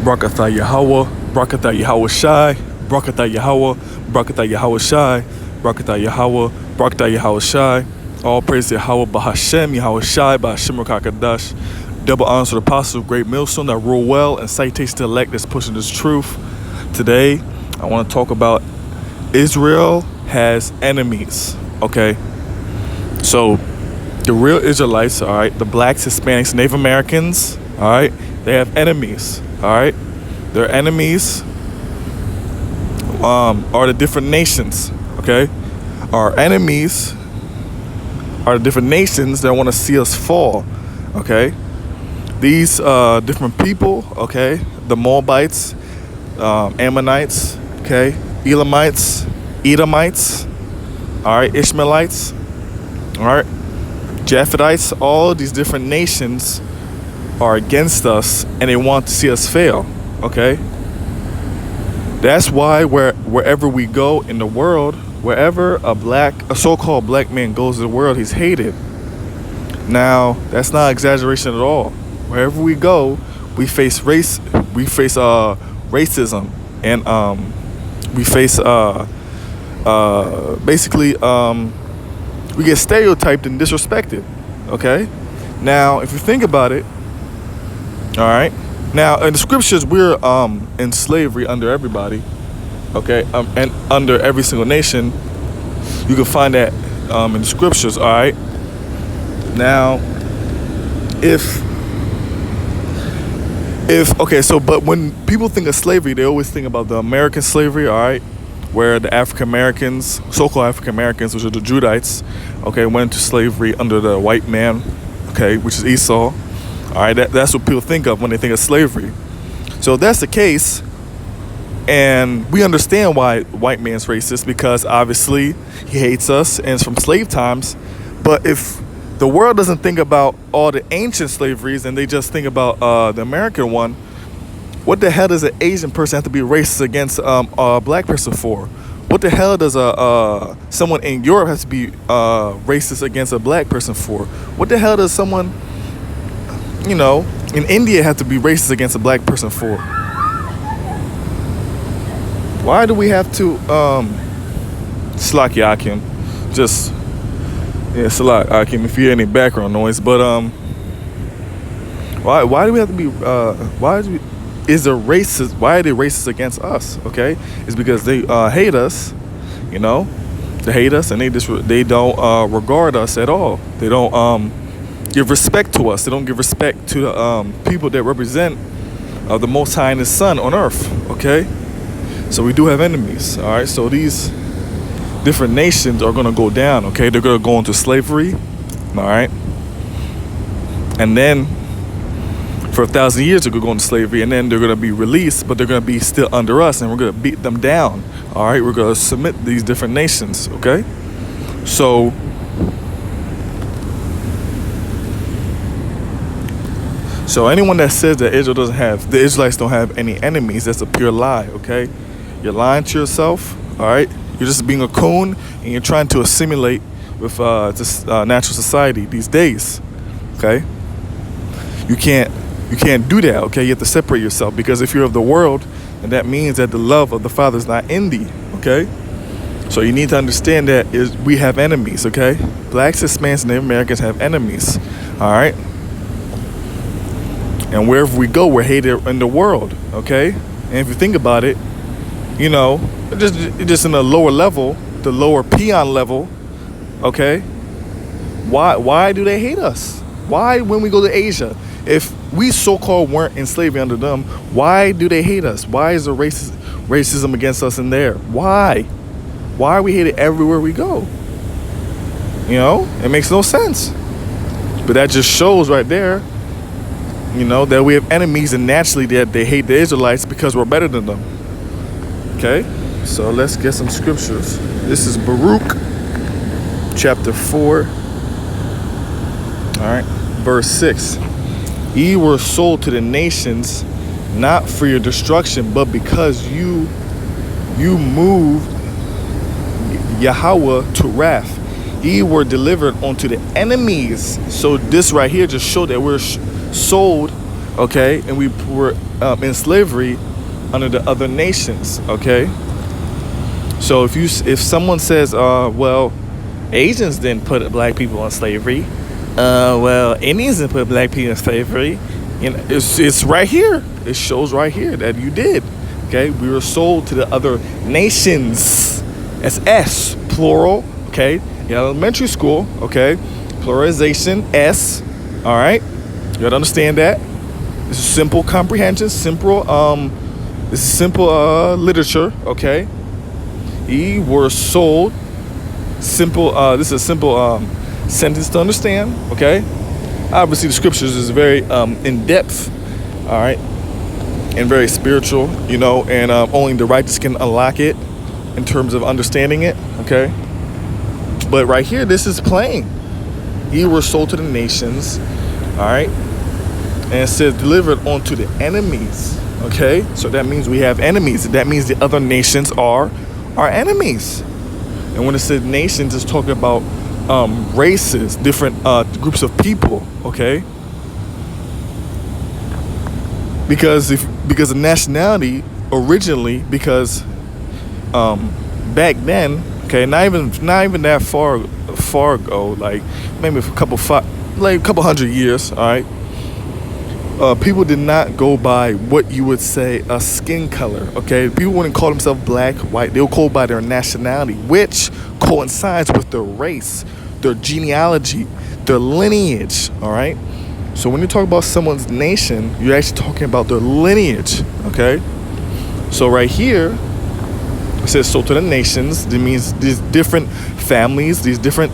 Brakatha Yahweh, Brakatha Yahweh Shai, Brakatha Yahweh, Brakatha Yahweh Shai, Brakatha Yahweh, Brakatha Yahweh Shai. All praise to Yahweh Bahashem, Yahweh Shai, Bahashem Rakakadash. Double honors to the apostles of Great Millstone that rule well, and citation to the elect that's pushing this truth. Today, I want to talk about Israel has enemies, okay? So, the real Israelites, all right, the blacks, Hispanics, Native Americans, all right, they have enemies, all right? Their enemies are the different nations, okay? Our enemies are the different nations that want to see us fall, okay? These different people, okay, the Moabites, Ammonites, okay, Elamites, Edomites, all right, Ishmaelites, all right, Japhetites, all these different nations are against us and they want to see us fail, okay? That's why wherever we go in the world, wherever a so-called black man goes in the world, he's hated. Now, that's not exaggeration at all. Wherever we go, we face racism, and we face basically we get stereotyped and disrespected. Okay, now if you think about it, all right. Now in the scriptures, we're in slavery under everybody. Okay, and under every single nation, you can find that in the scriptures. All right. Now, but when people think of slavery, they always think about the American slavery, all right, where the African Americans, so-called African Americans, which are the Judites, okay, went into slavery under the white man, okay, which is Esau. All right, that's what people think of when they think of slavery. So if that's the case, and we understand why white man's racist, because obviously he hates us and it's from slave times. But if the world doesn't think about all the ancient slaveries and they just think about the American one, what the hell does an Asian person have to be racist against a black person for? What the hell does someone in Europe have to be racist against a black person for? What the hell does someone, in India have to be racist against a black person for? Why do we have to, Slaki Akim, just... Yeah, Salat Akim, if you hear any background noise, but why do we have to be why are they racist against us? Okay, it's because they hate us, they hate us, and they don't regard us at all. They don't give respect to us. They don't give respect to the people that represent the Most High and His Son on earth. Okay, so we do have enemies. All right, so these different nations are going to go down, okay? They're going to go into slavery, all right? And then for 1,000 years, they're going to go into slavery, and then they're going to be released, but they're going to be still under us, and we're going to beat them down, all right? We're going to submit these different nations, okay? So anyone that says that the Israelites don't have any enemies, that's a pure lie, okay? You're lying to yourself, all right? You're just being a coon, and you're trying to assimilate with this natural society these days. Okay, you can't do that. Okay, you have to separate yourself, because if you're of the world, then that means that the love of the Father is not in thee. Okay, so you need to understand that we have enemies. Okay, blacks, Hispanics, and Native Americans have enemies. All right, and wherever we go, we're hated in the world. Okay, and if you think about it, just in a lower level, the lower peon level, okay? Why do they hate us? Why, when we go to Asia, if we so-called weren't in slavery under them, why do they hate us? Why is there racism against us in there? Why? Why are we hated everywhere we go? It makes no sense. But that just shows right there, that we have enemies, and naturally that they hate the Israelites because we're better than them. Okay, so let's get some scriptures. This is Baruch chapter 4, all right, verse 6. Ye were sold to the nations, not for your destruction, but because you moved Yahweh to wrath. Ye were delivered unto the enemies. So this right here just showed that we're sold okay, and we were in slavery under the other nations, okay. So if someone says, well, Asians didn't put black people in slavery, well, Indians didn't put black people in slavery, you know, it's right here. It shows right here that you did. Okay, we were sold to the other nations. That's S, plural. Okay, in elementary school. Okay, pluralization S. All right, you gotta understand that. This is simple comprehension, simple. This is simple literature. Okay, we were sold. Simple. This is a simple sentence to understand. Okay, obviously the scriptures is very in depth. All right, and very spiritual. You know, and only the righteous can unlock it in terms of understanding it. Okay, but right here, this is plain. Ye were sold to the nations. All right, and it says delivered unto the enemies. Okay, so that means we have enemies. That means the other nations are our enemies. And when it says nations, it's talking about races, different groups of people. Okay, because of nationality originally, because back then, okay, not even that far ago, like maybe a couple hundred years. All right. People did not go by what you would say a skin color, okay? People wouldn't call themselves black, white. They would call by their nationality, which coincides with their race, their genealogy, their lineage, all right? So when you talk about someone's nation, you're actually talking about their lineage, okay? So right here, it says, so to the nations. It means these different families, these different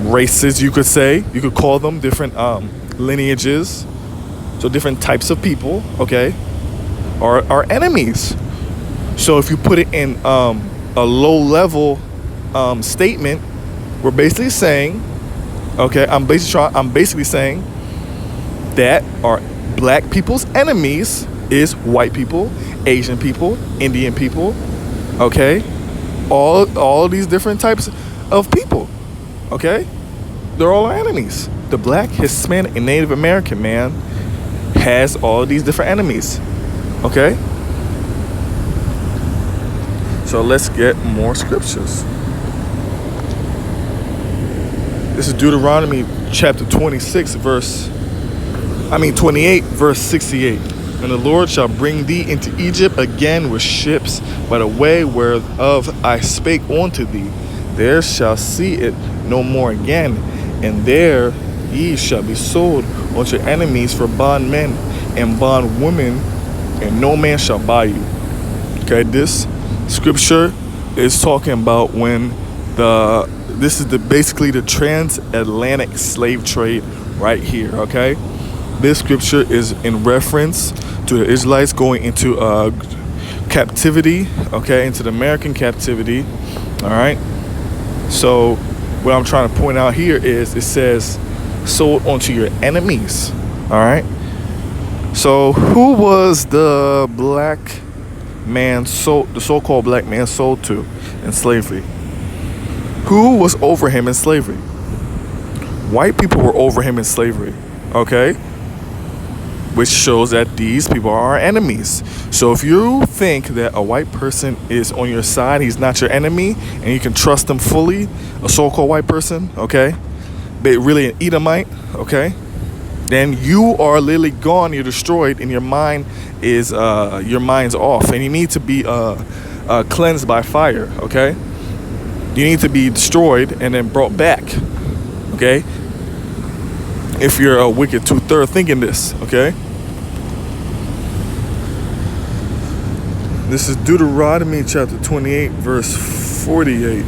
races, you could say. You could call them different lineages, so different types of people, okay, are enemies. So if you put it in a low level statement, we're basically saying, okay, I'm basically saying that our black people's enemies is white people, Asian people, Indian people, okay, all these different types of people, okay, they're all our enemies. The black, Hispanic, and Native American man has all these different enemies. Okay? So let's get more scriptures. This is Deuteronomy chapter 28, verse 68. And the Lord shall bring thee into Egypt again with ships by the way whereof I spake unto thee. There shall see it no more again, and there ye shall be sold unto your enemies for bondmen and bondwomen, and no man shall buy you. Okay, this scripture is talking about when this is basically the transatlantic slave trade right here. Okay, this scripture is in reference to the Israelites going into captivity. Okay, into the American captivity. All right. So what I'm trying to point out here is it says sold onto your enemies. All right. So who was the black man sold, the so-called black man sold to in slavery? Who was over him in slavery? White people were over him in slavery. Okay, which shows that these people are our enemies. So if you think that a white person is on your side, he's not your enemy, and you can trust him fully, a so-called white person, okay, but really an Edomite, okay, then you are literally gone, you're destroyed, and your mind is your mind's off, and you need to be cleansed by fire. Okay, you need to be destroyed and then brought back. Okay, if you're a wicked two-third thinking this. Okay, this is Deuteronomy chapter 28 verse 48.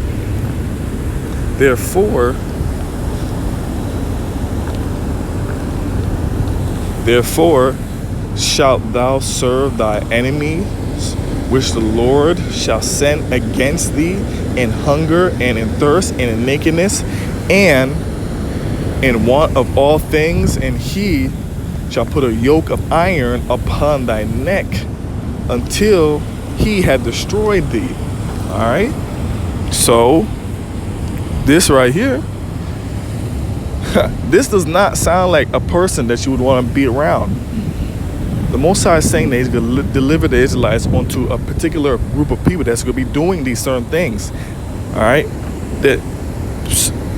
Therefore shalt thou serve thy enemies, which the Lord shall send against thee in hunger and in thirst and in nakedness and in want of all things, and he shall put a yoke of iron upon thy neck until he had destroyed thee. All right. So this right here This does not sound like a person that you would want to be around. The Most High is saying that he's going to deliver the Israelites onto a particular group of people that's going to be doing these certain things. All right?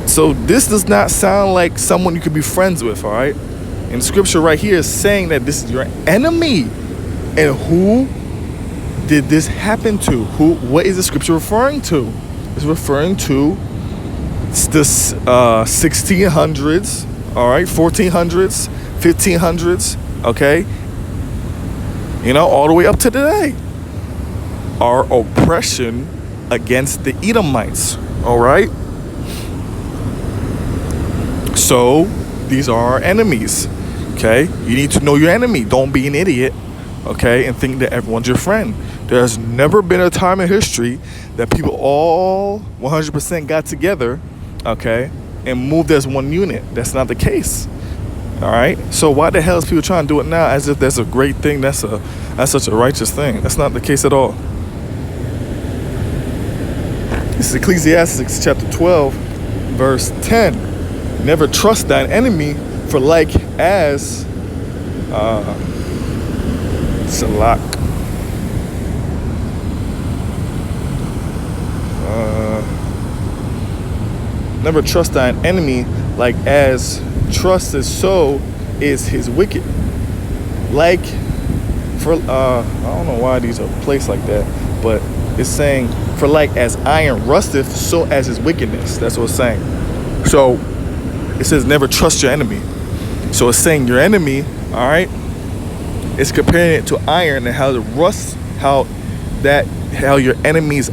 So this does not sound like someone you could be friends with, all right? And scripture right here is saying that this is your enemy. And who did this happen to? What is the scripture referring to? It's referring to the 1600s, all right, 1400s, 1500s, okay? You know, all the way up to today. Our oppression against the Edomites, all right? So these are our enemies, okay? You need to know your enemy. Don't be an idiot, okay, and think that everyone's your friend. There's never been a time in history that people all 100% got together, okay, and moved as one unit. That's not the case. All right. So why the hell is people trying to do it now as if that's a great thing? That's such a righteous thing. That's not the case at all. This is Ecclesiastes chapter 12, verse 10. Never trust thine enemy, for like as Salak. Never trust thine enemy, like as trust is so is his wicked. Like for I don't know why these are placed like that, but it's saying for like as iron rusteth, so as his wickedness. That's what it's saying. So it says never trust your enemy. So it's saying your enemy, all right, it's comparing it to iron and how the rust, how your enemy's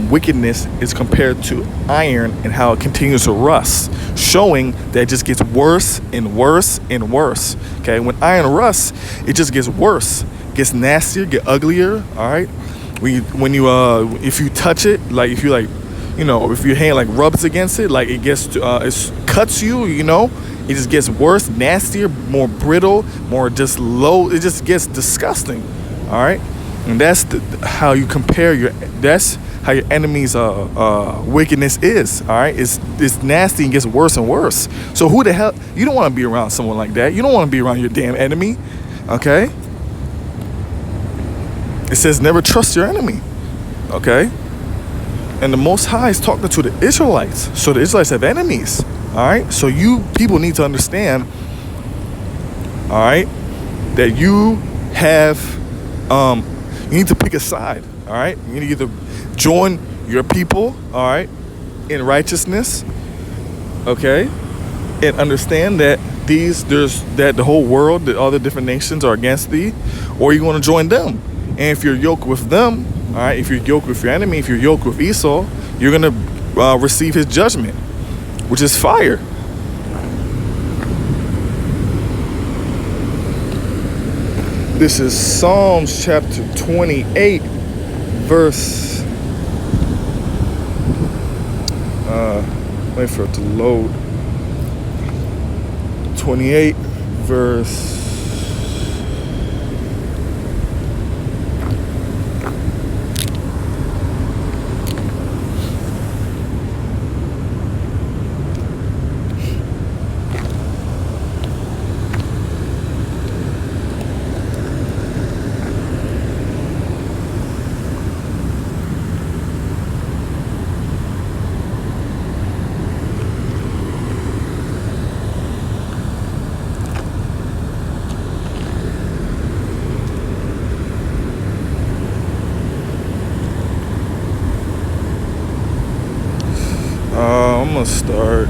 wickedness is compared to iron and how it continues to rust, showing that it just gets worse and worse and worse. Okay, when iron rusts, it just gets worse, gets nastier, get uglier. All right, when you if you touch it, like if you if your hand like rubs against it, like it gets it cuts you, it just gets worse, nastier, more brittle, more just low. It just gets disgusting. All right, and that's how you compare that's how your enemy's wickedness is. All right, it's nasty and gets worse and worse. So who the hell, you don't want to be around someone like that. You don't want to be around your damn enemy. Okay, it says never trust your enemy. Okay, and the Most High is talking to the Israelites. So the Israelites have enemies. All right, so you people need to understand, all right, that you have you need to pick a side. All right, you need to either join your people, all right, in righteousness, okay, and understand that that the whole world, that all the different nations are against thee, or you want to join them. And if you're yoked with them, all right, if you're yoked with your enemy, if you're yoked with Esau, you're gonna receive his judgment, which is fire. This is Psalms chapter 28, verse wait for it to load. 28 verse I'm gonna start.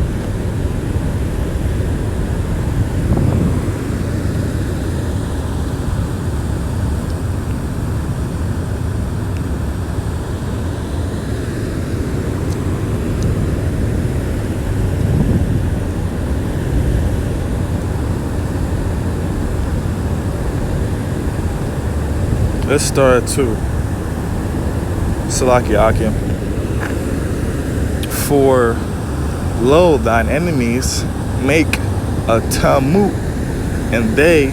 Let's start at 2. Salaki Akim. For lo, thine enemies make a tumult, and they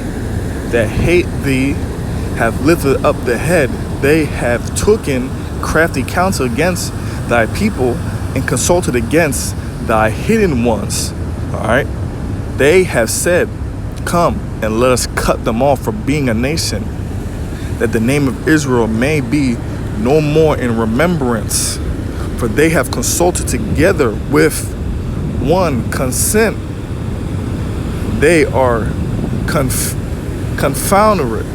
that hate thee have lifted up the head. They have taken crafty counsel against thy people, and consulted against thy hidden ones. All right. They have said, come and let us cut them off from being a nation, that the name of Israel may be no more in remembrance. For they have consulted together with one consent. They are confounded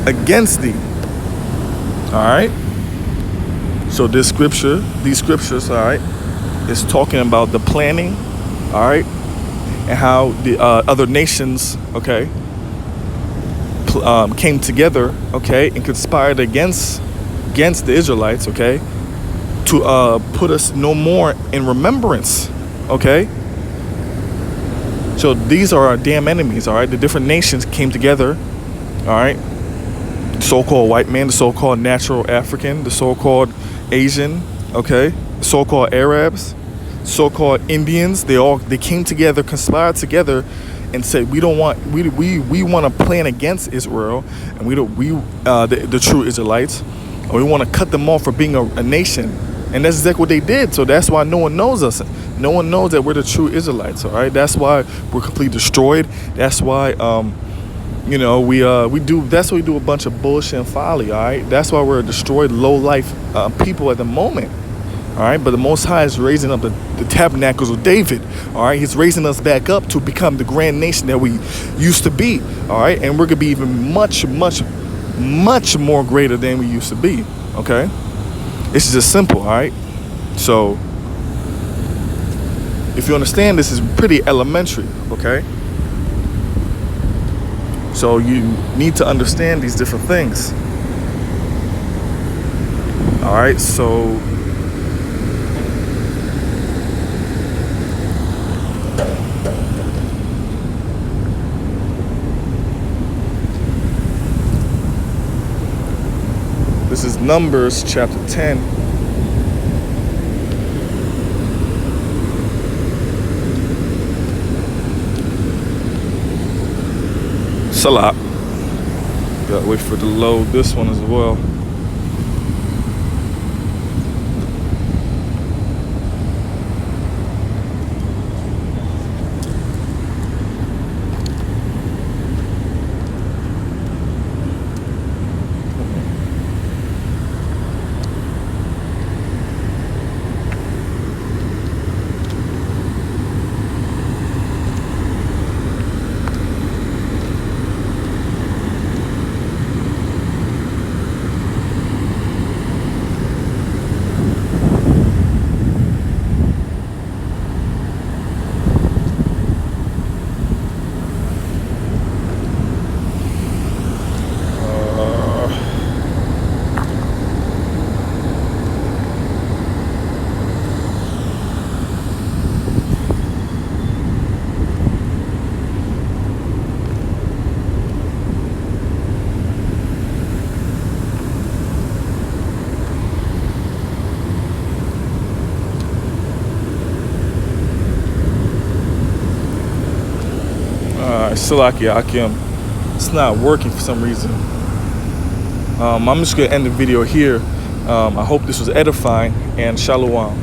against thee. All right. So these scriptures, all right, is talking about the planning, all right, and how the other nations, okay, came together, okay, and conspired against the Israelites, okay, to put us no more in remembrance, okay. So these are our damn enemies, all right. The different nations came together, all right. The so-called white man, the so-called natural African, the so-called Asian, okay, the so-called Arabs, so-called Indians. They came together, conspired together, and said we want to plan against Israel, and the true Israelites, and we want to cut them off for being a nation. And that's exactly what they did. So that's why no one knows us. No one knows that we're the true Israelites. All right. That's why we're completely destroyed. That's why we do. That's why we do a bunch of bullshit and folly. All right. That's why we're destroyed, low life people at the moment. All right. But the Most High is raising up the tabernacles of David. All right. He's raising us back up to become the grand nation that we used to be. All right. And we're gonna be even much, much, much more greater than we used to be. Okay. It's just simple. All right. So if you understand, this is pretty elementary. Okay. So you need to understand these different things. All right. So this is Numbers chapter 10. Salah. Gotta wait for it to load this one as well. Salakia Akim, it's not working for some reason. I'm just gonna end the video here. I hope this was edifying, and shalom.